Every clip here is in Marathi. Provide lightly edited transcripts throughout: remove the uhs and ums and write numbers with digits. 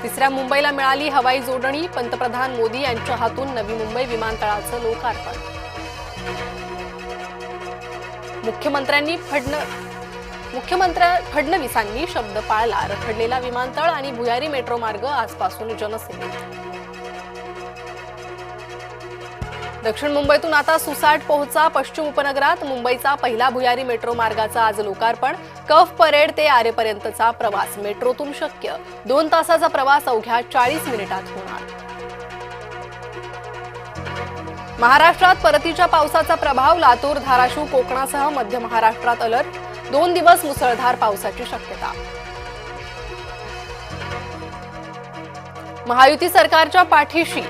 तिसऱ्या मुंबईला मिळाली हवाई जोडणी, पंतप्रधान मोदी यांच्या हातून नवी मुंबई विमानतळाचं लोकार्पण। मुख्यमंत्री फडणवीसांनी शब्द पाळला, रखडलेला विमानतळ आणि भुयारी मेट्रो मार्ग आजपासून जनसेवेत। दक्षिण मुंबईतून आता सुसाट पोहोचा पश्चिम उपनगरात, मुंबईचा पहिला भुयारी मेट्रो मार्गाचा आज लोकार्पण। कफ परेड ते आरेपर्यंतचा प्रवास मेट्रोतून शक्य, 2 तासाचा प्रवास अवघ्या 40 मिनिटात होणार। महाराष्ट्रात परतीच्या पावसाचा प्रभाव, लातूर, धाराशिव, कोकणासह मध्य महाराष्ट्रात अलर्ट, 2 दिवस मुसळधार पावसाची शक्यता। महायुती सरकारच्या पाठीशी,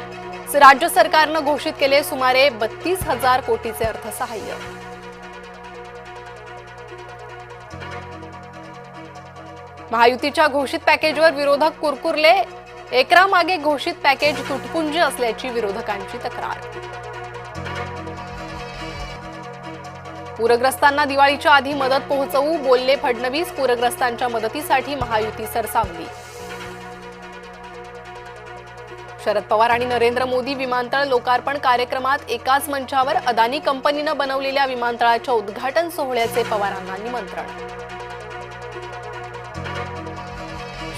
राज्य सरकारनं घोषित केले सुमारे 32,000 कोटीचे अर्थसहाय्य। महायुतीच्या घोषित पॅकेजवर विरोधक कुरकुरले, एकरामागे घोषित पॅकेज तुटपुंजी असल्याची विरोधकांची तक्रार। पूरग्रस्तांना दिवाळीच्या आधी मदत पोहोचवू, बोलले फडणवीस, पूरग्रस्तांच्या मदतीसाठी महायुती सरसावली। शरद पवार आणि नरेंद्र मोदी विमानतळ लोकार्पण कार्यक्रमात एकाच मंचावर, अदानी कंपनीनं बनवलेल्या विमानतळाच्या उद्घाटन सोहळ्याचे पवारांना निमंत्रण।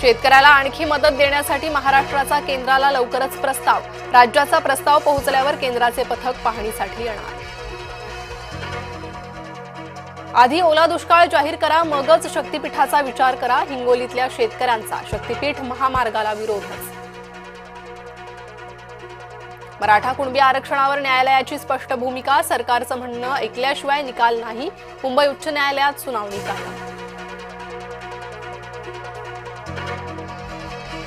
शेतकऱ्याला आणखी मदत देण्यासाठी महाराष्ट्राचा केंद्राला लवकरच प्रस्ताव, राज्याचा प्रस्ताव पोहोचल्यावर केंद्राचे पथक पाहणीसाठी येणार। आधी ओला दुष्काळ जाहीर करा, मगच शक्तीपीठाचा विचार करा, हिंगोलीतल्या शेतकऱ्यांचा शक्तीपीठ महामार्गाला विरोधच। मराठा कुणबी आरक्षणावर न्यायालयाची स्पष्ट भूमिका, सरकारचं म्हणणं ऐकल्याशिवाय निकाल नाही, मुंबई उच्च न्यायालयात सुनावणी कायम।